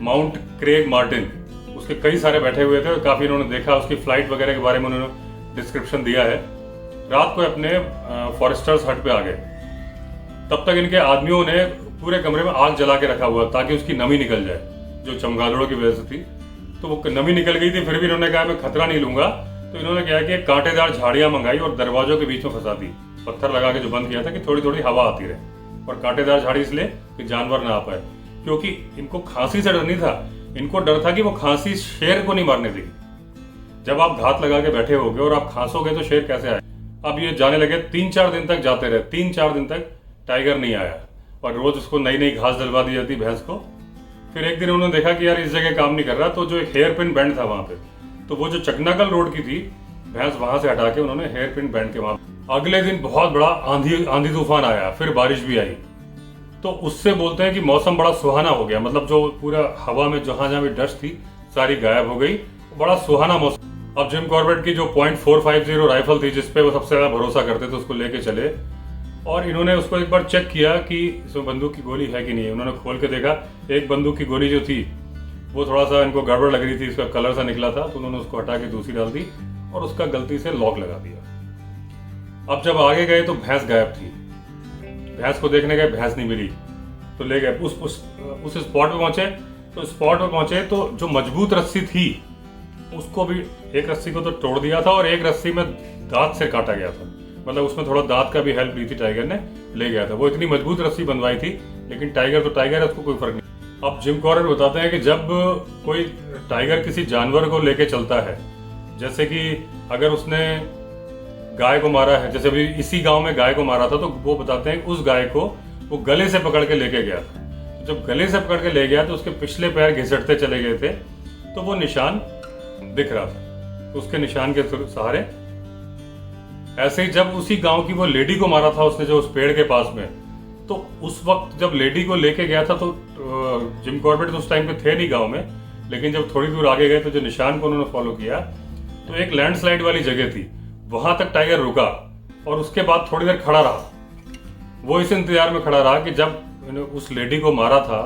माउंट क्रेग मार्टिन। उसके कई सारे बैठे हुए थे और काफी इन्होंने देखा, उसकी फ्लाइट वगैरह के बारे में उन्होंने डिस्क्रिप्शन दिया है। रात को अपने फॉरेस्टर्स हट पे आ गए। तब तक इनके आदमियों ने पूरे कमरे में आग जला के रखा हुआ ताकि उसकी नमी निकल जाए, जो चमगादड़ों की वजह से थी। तो वो नमी निकल गई थी, फिर भी इन्होंने कहा मैं खतरा नहीं लूंगा। तो इन्होंने क्या कि कांटेदार झाड़ियां मंगाई और दरवाजों के बीच में फंसा दी, पत्थर लगा के जो बंद किया था कि थोड़ी थोड़ी हवा आती रहे। और कांटेदार झाड़ी इसलिए कि जानवर ना आ पाए, क्योंकि इनको खांसी से डर नहीं था। इनको डर था कि वो खांसी शेर को नहीं मारने देगी। जब आप घात लगा के बैठे होगे और आप खांसोगे तो शेर कैसे आए। अब ये जाने लगे, 3-4 दिन तक जाते रहे। 3-4 दिन तक टाइगर नहीं आया और रोज उसको नई नई घास डलवा दी जाती भैंस को। फिर एक दिन उन्होंने देखा कि यार इस जगह काम नहीं कर रहा, तो जो एक हेयर पिन बैंड था वहां पे, तो वो जो चकनाकल रोड की थी भैंस, वहां से हटा के उन्होंने हेयर पिन बैंड के वहां। अगले दिन बहुत बड़ा आंधी तूफान आया, फिर बारिश भी आई। तो उससे बोलते हैं कि मौसम बड़ा सुहाना हो गया, मतलब जो पूरा हवा में जहां जहां भी डस्ट थी सारी गायब हो गई, बड़ा सुहाना मौसम। अब जिम कॉर्बेट की जो .450 राइफल थी, जिसपे वो सबसे ज्यादा भरोसा करते थे, उसको लेके चले और इन्होंने उसको एक बार चेक किया कि इसमें बंदूक की गोली है कि नहीं है। उन्होंने खोल के देखा, एक बंदूक की गोली जो थी वो थोड़ा सा इनको गड़बड़ लग रही थी, उसका कलर सा निकला था। तो उन्होंने उसको हटा के दूसरी डाल दी और उसका गलती से लॉक लगा दिया। अब जब आगे गए तो भैंस गायब थी। भैंस को देखने गए, भैंस नहीं मिली, तो ले गए उस स्पॉट पे पहुंचे। तो स्पॉट पे पहुंचे तो जो मजबूत रस्सी थी उसको भी, एक रस्सी को तो तोड़ दिया था और एक रस्सी में दांत से काटा गया था, मतलब उसमें थोड़ा दांत का भी हेल्प ली थी, टाइगर ने ले गया था। वो इतनी मजबूत रस्सी बंधवाई थी, लेकिन टाइगर तो टाइगर है, उसको कोई फर्क नहीं। अब जिम कॉर्बेट बताते हैं कि जब कोई टाइगर किसी जानवर को लेके चलता है, जैसे कि अगर उसने गाय को मारा है, जैसे अभी इसी गांव में गाय को मारा था, तो वो बताते हैं उस गाय को वो गले से पकड़ के लेके गया था। तो जब गले से पकड़ के ले गया तो उसके पिछले पैर घिसटते चले गए थे, तो वो निशान दिख रहा था, तो उसके निशान के सहारे। ऐसे ही जब उसी गांव की वो लेडी को मारा था उसने, जो उस पेड़ के पास में, तो उस वक्त जब लेडी को लेके गया था, तो जिम कॉर्बेट तो उस टाइम पे थे नहीं गांव में, लेकिन जब थोड़ी दूर आगे गए तो जो निशान को उन्होंने फॉलो किया, तो एक लैंडस्लाइड वाली जगह थी, वहां तक टाइगर रुका और उसके बाद थोड़ी देर खड़ा रहा। वो इस इंतजार में खड़ा रहा कि जब उस लेडी को मारा था,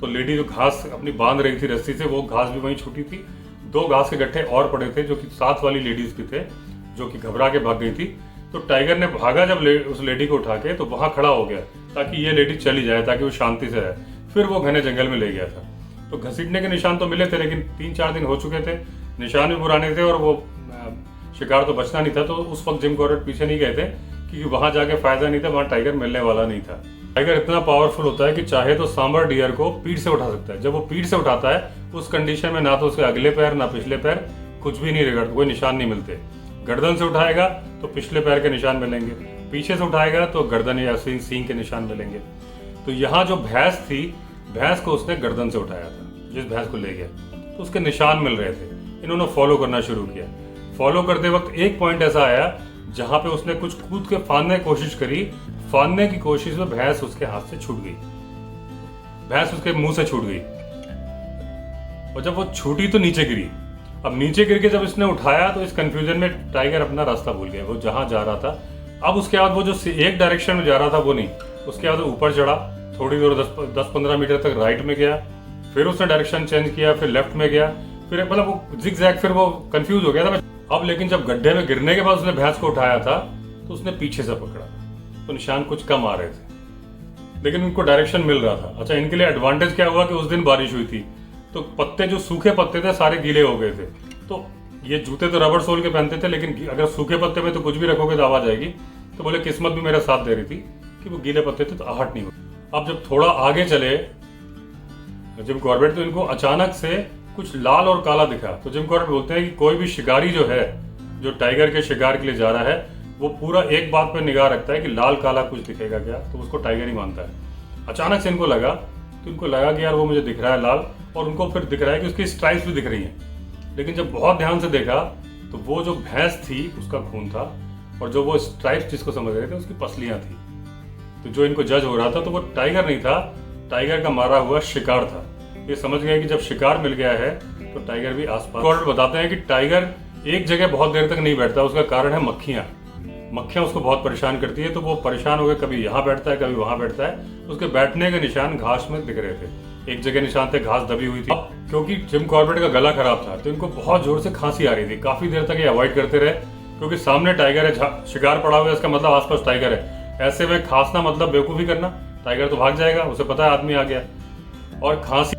तो लेडी जो घास अपनी बांध रही थी रस्सी से, वो घास भी वहीं छूटी थी। 2 घास के गट्ठे और पड़े थे जो कि साथ वाली लेडीज के थे, जो कि घबरा के भाग गई थी। तो टाइगर ने भागा जब उस लेडी को उठा के, तो वहां खड़ा हो गया ताकि ये लेडी चली जाए, ताकि वो शांति से रहे। फिर वो घने जंगल में ले गया था। तो घसीटने के निशान तो मिले थे, लेकिन 3-4 दिन हो चुके थे, निशान भी पुराने थे और वो शिकार तो बचना नहीं था। तो उस वक्त जिम कॉर्बेट पीछे नहीं गए थे, क्योंकि वहां जाके फायदा नहीं था, वहां टाइगर मिलने वाला नहीं था। टाइगर इतना पावरफुल होता है कि चाहे तो सांबर डियर को पीठ से उठा सकता है। जब वो पीठ से उठाता है, उस कंडीशन में ना तो उसके अगले पैर ना पिछले पैर कुछ भी नहीं रगड़ते, कोई निशान नहीं मिलते। गर्दन से उठाएगा तो पिछले पैर के निशान मिलेंगे, पीछे से उठाएगा तो गर्दन या सींग के निशान मिलेंगे। तो यहाँ जो भैंस थी, भैंस को उसने गर्दन से उठाया था, जिस भैंस को ले गया, तो उसके निशान मिल रहे थे। इन्होंने फॉलो करना शुरू किया। फॉलो करते वक्त एक पॉइंट ऐसा आया जहां पे उसने कुछ कूद के फांदने की कोशिश करी। फांदने की कोशिश में भैंस उसके हाथ से छूट गई, भैंस उसके मुंह से छूट गई, और जब वो छूटी तो नीचे गिरी। अब नीचे गिर के जब इसने उठाया तो इस कंफ्यूजन में टाइगर अपना रास्ता भूल गया, वो जहां जा रहा था। अब उसके बाद वो जो एक डायरेक्शन में जा रहा था वो नहीं, उसके बाद ऊपर चढ़ा, थोड़ी दूर 10-15 मीटर तक राइट में गया, फिर उसने डायरेक्शन चेंज किया, फिर लेफ्ट में गया, फिर मतलब वो जिग जैग, फिर वो कंफ्यूज हो गया था। अब लेकिन जब गड्ढे में गिरने के बाद उसने भैंस को उठाया था, तो उसने पीछे से पकड़ा, तो निशान कुछ कम आ रहे थे, लेकिन उनको डायरेक्शन मिल रहा था। अच्छा, इनके लिए एडवांटेज क्या हुआ कि उस दिन बारिश हुई थी, तो पत्ते जो सूखे पत्ते थे सारे गीले हो गए थे। तो ये जूते तो रबर सोल के पहनते थे, लेकिन अगर सूखे पत्ते में तो कुछ भी रखोगे तो आवाज आएगी। तो बोले किस्मत भी मेरा साथ दे रही थी कि वो गीले पत्ते थे तो आहट नहीं हुई। अब जब थोड़ा आगे चले जिम कॉर्बेट, तो इनको अचानक से कुछ लाल और काला दिखा। तो जिम कॉर्बेट बोलते हैं कि कोई भी शिकारी जो है, जो टाइगर के शिकार के लिए जा रहा है, वो पूरा एक बात पर निगाह रखता है कि लाल काला कुछ दिखेगा क्या, तो उसको टाइगर ही मानता है। अचानक से इनको लगा कि यार वो मुझे दिख रहा है लाल, और उनको फिर दिख रहा है कि उसकी स्ट्राइप्स भी दिख रही हैं। लेकिन जब बहुत ध्यान से देखा तो वो जो भैंस थी उसका खून था, और जो वो स्ट्राइप्स जिसको समझ रहे थे उसकी पसलियां थी। तो जो इनको जज हो रहा था तो वो टाइगर नहीं था, टाइगर का मारा हुआ शिकार था। ये समझ गए कि जब शिकार मिल गया है तो टाइगर भी आसपास। कॉर्बेट बताते हैं कि टाइगर एक जगह बहुत देर तक नहीं बैठता, उसका कारण है मक्खियां। मक्खियां उसको बहुत परेशान करती है, तो वो परेशान होकर कभी यहाँ बैठता है कभी वहां बैठता है। उसके बैठने के निशान घास में दिख रहे थे, एक जगह निशान थे घास दबी हुई थी। क्योंकि जिम कॉर्बेट का गला खराब था तो इनको बहुत जोर से खांसी आ रही थी। काफी देर तक ये अवॉइड करते रहे, क्योंकि सामने टाइगर है, शिकार पड़ा हुआ है, इसका मतलब आसपास टाइगर है। ऐसे में खांसना मतलब बेवकूफी करना, टाइगर तो भाग जाएगा, उसे पता है आदमी आ गया। और खांसी,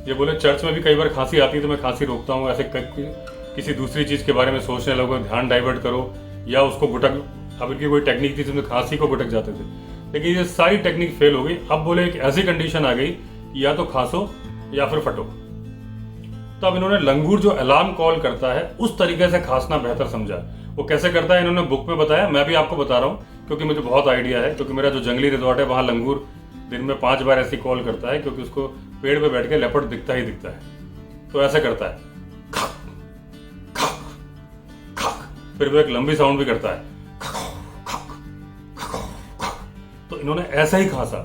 ये बोले चर्च में भी कई बार खांसी आती है तो मैं खांसी रोकता हूँ। ऐसे किसी दूसरी चीज के बारे में सोचने लगो, ध्यान डाइवर्ट करो, या उसको गुटक। अब इनकी कोई टेक्निक थी जिसमें खांसी को गुटक जाते थे, लेकिन ये सारी टेक्निक फेल हो गई। अब बोले एक ऐसी कंडीशन आ गई या तो खांसो या फिर फटो। तब इन्होंने लंगूर जो अलार्म कॉल करता है उस तरीके से खांसना बेहतर समझा। वो कैसे करता है इन्होंने बुक में बताया, मैं भी आपको बता रहा हूँ क्योंकि मुझे बहुत आइडिया है। क्योंकि मेरा जो जंगली रिजॉर्ट है वहाँ लंगूर दिन में 5 बार ऐसी कॉल करता है, क्योंकि उसको पेड़ पे बैठ के लेपर्ड दिखता ही दिखता है। तो ऐसे करता है खाक खाक खाक, फिर वो एक लंबी साउंड भी करता है खाक खाक खाक। तो इन्होंने ऐसा ही खांसा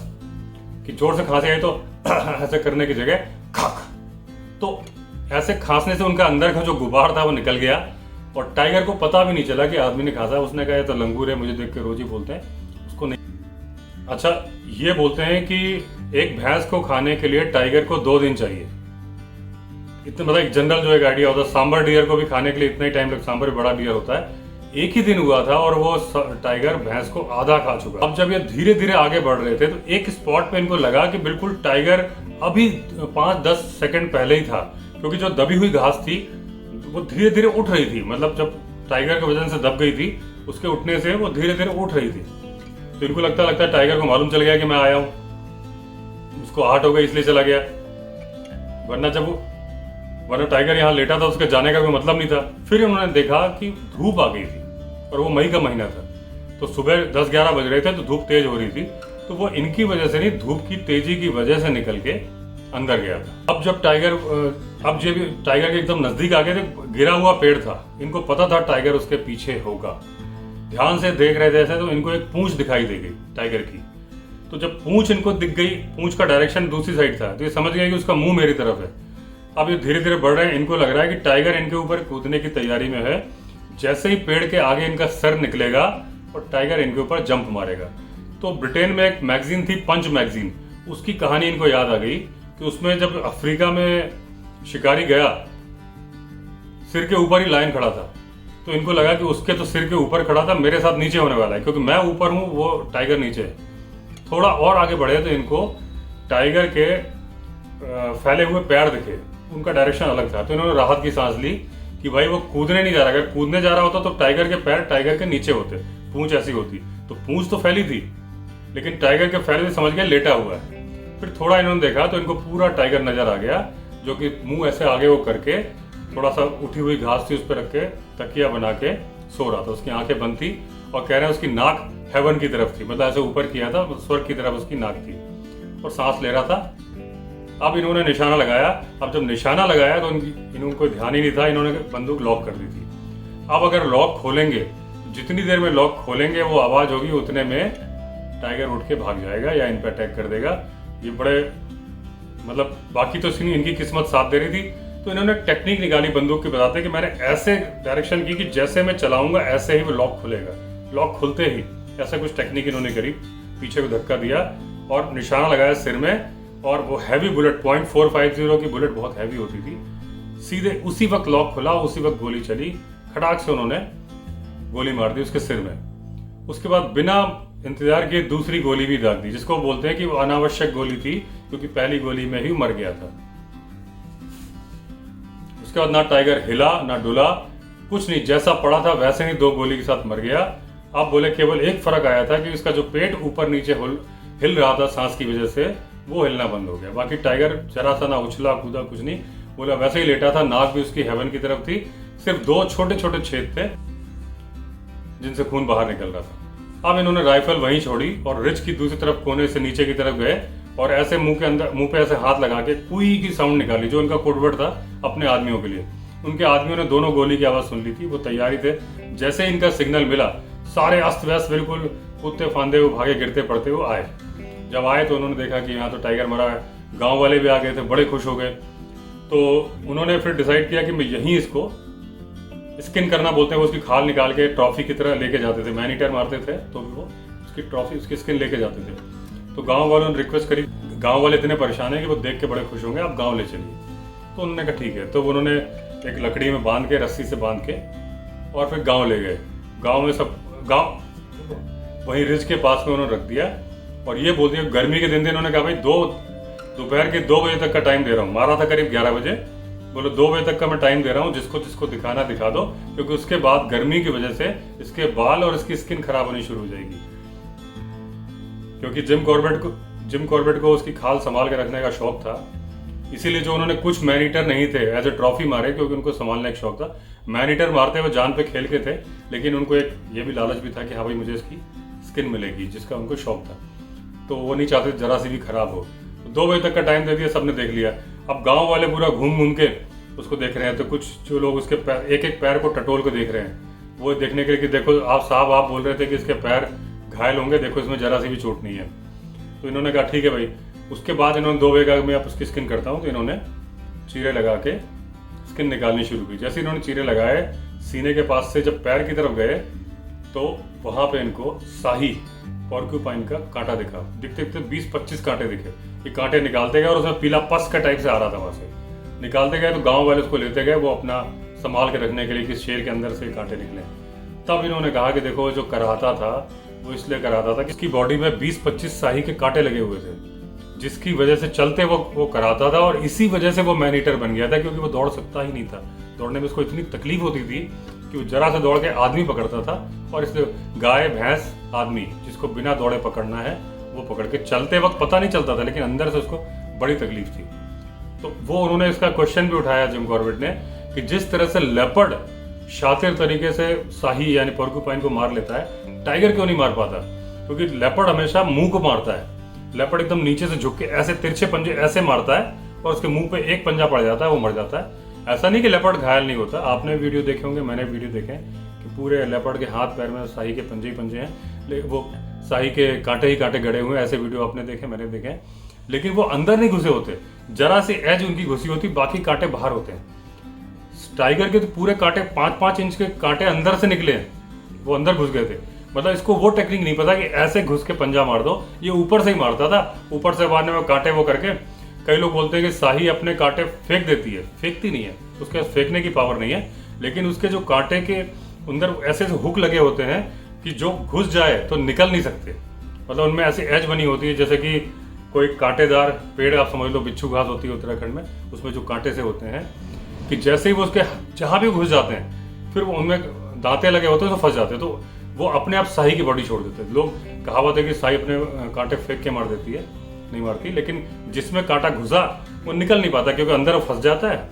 कि जोर से खांसी आई तो ऐसे करने की जगह खाक। तो ऐसे खांसने से उनका अंदर का जो गुबार था वो निकल गया, और टाइगर को पता भी नहीं चला कि आदमी ने खांसा। उसने कहा तो लंगूर है, मुझे देख के रोज ही बोलते हैं, उसको नहीं। अच्छा, ये बोलते हैं कि एक भैंस को खाने के लिए टाइगर को 2 दिन चाहिए। इतना मतलब एक जनरल जो एक आइडिया होता है, सांबर डियर को भी खाने के लिए इतना ही टाइम लगता, सांबर बड़ा डियर होता है। एक ही दिन हुआ था और वो टाइगर भैंस को आधा खा चुका। अब जब ये धीरे धीरे आगे बढ़ रहे थे तो एक स्पॉट पे इनको लगा कि बिल्कुल टाइगर अभी 5-10 सेकंड पहले ही था, क्योंकि जो दबी हुई घास थी वो धीरे धीरे उठ रही थी। मतलब जब टाइगर के वजन से दब गई थी, उसके उठने से वो धीरे धीरे उठ रही थी। तो इनको लगता है टाइगर को मालूम चल गया कि मैं आया हूं, उसको आहट हो गई इसलिए चला गया। वरना टाइगर यहाँ लेटा था, उसके जाने का कोई मतलब नहीं था। फिर उन्होंने देखा कि धूप आ गई थी और वो मई का महीना था, तो सुबह 10-11 बज रहे थे, तो धूप तेज हो रही थी। तो वो इनकी वजह से नहीं, धूप की तेजी की वजह से निकल के अंदर गया था। अब जब टाइगर के एकदम नजदीक आ गए थे, गिरा हुआ पेड़ था, इनको पता था टाइगर उसके पीछे होगा। ध्यान से देख रहे थे ऐसे, तो इनको एक पूंछ दिखाई दे गई टाइगर की। तो जब पूंछ इनको दिख गई, पूंछ का डायरेक्शन दूसरी साइड था, तो ये समझ गए कि उसका मुंह मेरी तरफ है। अब ये धीरे धीरे बढ़ रहे हैं, इनको लग रहा है कि टाइगर इनके ऊपर कूदने की तैयारी में है। जैसे ही पेड़ के आगे इनका सर निकलेगा और टाइगर इनके ऊपर जंप मारेगा। तो ब्रिटेन में एक मैगजीन थी, पंच मैगजीन, उसकी कहानी इनको याद आ गई कि उसमें जब अफ्रीका में शिकारी गया, सिर के ऊपर ही लायन खड़ा था। तो इनको लगा कि उसके तो सिर के ऊपर खड़ा था, मेरे साथ नीचे होने वाला है, क्योंकि मैं ऊपर हूं, वो टाइगर नीचे है। थोड़ा और आगे बढ़े तो इनको टाइगर के फैले हुए पैर दिखे, उनका डायरेक्शन अलग था। तो इन्होंने राहत की सांस ली कि भाई वो कूदने नहीं जा रहा। अगर कूदने जा रहा होता तो टाइगर के पैर टाइगर के नीचे होते, पूंछ ऐसी होती। तो पूंछ तो फैली थी, लेकिन टाइगर के फैले से समझ गया लेटा हुआ है। फिर थोड़ा इन्होंने देखा तो इनको पूरा टाइगर नजर आ गया, जो कि मुंह ऐसे आगे वो करके थोड़ा सा उठी हुई घास थी उस पर रख के तकिया बना के सो रहा था। उसकी आंखें बंद थी और कह रहे हैं उसकी नाक हेवन की तरफ थी, मतलब ऐसे ऊपर किया था, स्वर्ग की तरफ उसकी नाक थी, और सांस ले रहा था। अब इन्होंने निशाना लगाया। अब जब निशाना लगाया तो इनको ध्यान ही नहीं था, इन्होंने बंदूक लॉक कर दी थी। अब अगर लॉक खोलेंगे, जितनी देर में लॉक खोलेंगे वो आवाज होगी, उतने में टाइगर उठ के भाग जाएगा या इन पर अटैक कर देगा। ये बड़े मतलब बाकी तो इनकी किस्मत साथ दे रही थी। तो इन्होंने टेक्निक निकाली बंदूक की, बताते कि मैंने ऐसे डायरेक्शन की कि जैसे मैं चलाऊंगा ऐसे ही वो लॉक खुलेगा। लॉक खुलते ही ऐसा कुछ टेक्निक इन्होंने करी, पीछे को धक्का दिया और निशाना लगाया सिर में, और वो हैवी बुलेट .450 की बुलेट बहुत हैवी होती थी, सीधे उसी वक्त लॉक खुला, उसी वक्त गोली चली, खटाक से उन्होंने गोली मार दी उसके सिर में। उसके बाद बिना इंतजार किए दूसरी गोली भी दाग दी, जिसको बोलते हैं कि वो अनावश्यक गोली थी, क्योंकि पहली गोली में ही मर गया था। उसके बाद ना टाइगर हिला ना डुला, कुछ नहीं, जैसा पड़ा था वैसे ही 2 गोली के साथ मर गया। आप बोले केवल एक फर्क आया था कि इसका जो पेट ऊपर नीचे हिल रहा था सांस की वजह से, वो हिलना बंद हो गया। बाकी टाइगर जरा सा ना उछला कूदा, कुछ नहीं, बोला वैसे ही लेटा था। नाक भी उसकी हेवन की तरफ थी, सिर्फ 2 छोटे छोटे छेद थे जिनसे खून बाहर निकल रहा था। अब इन्होंने राइफल वहीं छोड़ी और रिच की दूसरी तरफ कोने से नीचे की तरफ गए और ऐसे मुंह पे ऐसे हाथ लगा के कुई की साउंड निकाली, जो उनका कोडवर्ड था अपने आदमियों के लिए। उनके आदमियों ने दोनों गोली की आवाज सुन ली थी, वो तैयारी थे। जैसे इनका सिग्नल मिला, सारे अस्त व्यस्त बिल्कुल कूदते फांदे हुए भागे गिरते पड़ते हुए आए। जब आए तो उन्होंने देखा कि यहाँ तो टाइगर मरा है। गांव वाले भी आ गए थे, बड़े खुश हो गए। तो उन्होंने फिर डिसाइड किया कि मैं यहीं इसको स्किन करना बोलते हैं, वो उसकी खाल निकाल के ट्रॉफी की तरह लेके जाते थे। मैनीटर मारते थे तो वो उसकी ट्रॉफी, उसकी स्किन लेके जाते थे। तो गांव वालों ने रिक्वेस्ट करी, गांव वाले इतने परेशान है कि वो देख के बड़े खुश होंगे, आप गांव ले चलिए। तो उन्होंने कहा ठीक है। तो उन्होंने एक लकड़ी में बांध के, रस्सी से बांध के, और फिर गांव ले गए। गांव में सब गांव वहीं रिज के पास में उन्होंने रख दिया और ये बोल दिया, गर्मी के दिन उन्होंने कहा भाई दोपहर के 2 बजे तक का टाइम दे रहा हूँ। मारा था करीब 11 बजे, बोलो 2 बजे तक का मैं टाइम दे रहा हूँ, जिसको जिसको दिखाना दिखा दो, क्योंकि उसके बाद गर्मी की वजह से इसके बाल और इसकी स्किन खराब होनी शुरू हो जाएगी। क्योंकि जिम कॉर्बेट को उसकी खाल संभाल के रखने का शौक था, इसीलिए जो उन्होंने कुछ मैनीटर नहीं थे एज ए ट्रॉफी मारे, क्योंकि उनको संभालने का शौक था। मैनीटर मारते हुए जान पे खेल के थे, लेकिन उनको एक ये भी लालच भी था कि हाँ भाई मुझे इसकी स्किन मिलेगी, जिसका उनको शौक था। तो वो नहीं चाहते जरा सी भी खराब हो। 2 बजे तक का टाइम दे दिया, सबने देख लिया। अब गांव वाले पूरा घूम घूम के उसको देख रहे हैं। तो कुछ जो लोग उसके पैर, एक एक पैर को टटोल के देख रहे हैं, वो देखने के लिए कि देखो आप साहब, आप बोल रहे थे कि इसके पैर घायल होंगे, देखो इसमें जरा सी भी चोट नहीं है। तो इन्होंने कहा ठीक है भाई। उसके बाद इन्होंने 2 बजे का मैं आप उसकी स्किन करता हूँ, तो इन्होंने चीरे लगा के स्किन निकालनी शुरू की। जैसे इन्होंने चीरे लगाए, सीने के पास से जब पैर की तरफ गए तो वहां पे इनको शाही पॉर्क्यूपाइन का कांटा दिखा। दिखते दिखते 20-25 कांटे दिखे। ये कांटे निकालते गए और उसमें पीला पस का टाइप से आ रहा था। वहां से निकालते गए तो गांव वाले उसको लेते गए, वो अपना संभाल के रखने के लिए कि शेर के अंदर से कांटे निकले। तब इन्होंने कहा कि देखो जो कराता था वो इसलिए कराता था कि इसकी बॉडी में 20-25 शाही के कांटे लगे हुए थे, जिसकी वजह से चलते वो कराता था, और इसी वजह से वो मैनीटर बन गया था, क्योंकि वो दौड़ सकता ही नहीं था। दौड़ने में उसको इतनी तकलीफ होती थी कि वो जरा से दौड़ के आदमी पकड़ता था, और इसलिए गाय भैंस आदमी जिसको बिना दौड़े पकड़ना है वो पकड़ के चलते वक्त पता नहीं चलता था, लेकिन अंदर से उसको बड़ी तकलीफ थी। तो वो उन्होंने इसका क्वेश्चन भी उठाया जिम कॉर्बेट ने कि जिस तरह से लेपर्ड शातिर तरीके से शाही यानी पॉर्क्यूपाइन को मार लेता है, टाइगर क्यों नहीं मार पाता? क्योंकि लेपर्ड हमेशा मुंह को मारता है। लेपर्ड एकदम नीचे से झुक के ऐसे तिरछे पंजे ऐसे मारता है और उसके मुंह पे एक पंजा पड़ जाता है, वो मर जाता है। ऐसा नहीं कि लेपर्ड घायल नहीं होता। आपने वीडियो देखे होंगे, मैंने वीडियो देखे कि पूरे लेपर्ड के हाथ पैर में शाही के पंजे ही पंजे हैं, वो शाही के कांटे ही कांटे गड़े हुए हैं। ऐसे वीडियो आपने देखे, मैंने देखे, लेकिन वो अंदर नहीं घुसे होते। जरा सी एज उनकी घुसी होती, बाकी कांटे बाहर होते हैं। टाइगर के तो पूरे कांटे 5-5 इंच के कांटे अंदर से निकले हैं, वो अंदर घुस गए थे। मतलब इसको वो टेक्निक नहीं पता कि ऐसे घुस के पंजा मार दो, ये ऊपर से ही मारता था। ऊपर से मारने में कांटे वो करके, कई लोग बोलते हैं कि शाही अपने कांटे फेंक देती है, फेंकती नहीं है, उसके पास फेंकने की पावर नहीं है, लेकिन उसके जो कांटे के अंदर ऐसे हुक लगे होते हैं कि जो घुस जाए तो निकल नहीं सकते। मतलब उनमें ऐसी एज बनी होती है, जैसे कि कोई कांटेदार पेड़, आप समझ लो बिच्छू घास होती है उत्तराखंड में, उसमें जो कांटे से होते हैं कि जैसे ही वो उसके जहाँ भी घुस जाते हैं, फिर वो उनमें दांते लगे होते हैं तो फंस जाते हैं, तो वो अपने आप शाही की बॉडी छोड़ देते हैं। लोग कहावत है कि शाही अपने कांटे फेंक के मार देती है, नहीं मारती, लेकिन जिसमें कांटा घुसा वो निकल नहीं पाता, क्योंकि अंदर वो फंस जाता है।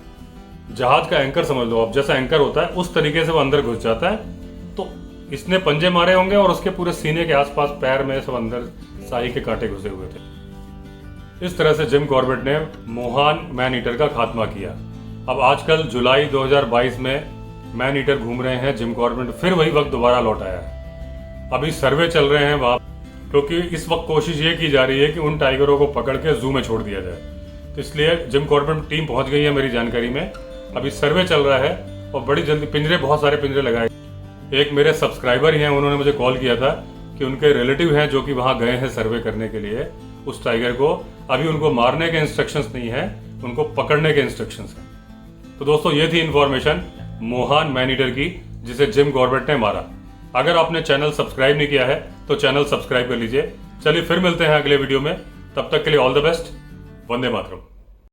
जहाज का एंकर समझ लो आप, जैसा एंकर होता है उस तरीके से वो अंदर घुस जाता है। तो इसने पंजे मारे होंगे और उसके पूरे सीने के आसपास पैर में सब अंदर शाही के कांटे घुसे हुए थे। इस तरह से जिम कॉर्बेट ने मोहान मैन ईटर का खात्मा किया। अब आजकल जुलाई 2022 में मैन ईटर घूम रहे हैं जिम कॉर्बेट, फिर वही वक्त दोबारा लौट आया है। अभी सर्वे चल रहे हैं वहाँ, क्योंकि इस वक्त कोशिश ये की जा रही है कि उन टाइगरों को पकड़ के जू में छोड़ दिया जाए। तो इसलिए जिम कॉर्बेट टीम पहुंच गई है मेरी जानकारी में। अभी सर्वे चल रहा है और बड़ी जल्दी पिंजरे, बहुत सारे पिंजरे लगाए। एक मेरे सब्सक्राइबर ही हैं, उन्होंने मुझे कॉल किया था कि उनके रिलेटिव हैं जो कि वहाँ गए हैं सर्वे करने के लिए उस टाइगर को। अभी उनको मारने के इंस्ट्रक्शंस नहीं है, उनको पकड़ने के इंस्ट्रक्शंस हैं। तो दोस्तों ये थी इन्फॉर्मेशन मोहान मैन ईटर की, जिसे जिम कॉर्बेट ने मारा। अगर आपने चैनल सब्सक्राइब नहीं किया है तो चैनल सब्सक्राइब कर लीजिए। चलिए फिर मिलते हैं अगले वीडियो में, तब तक के लिए all the best. Vande Mataram.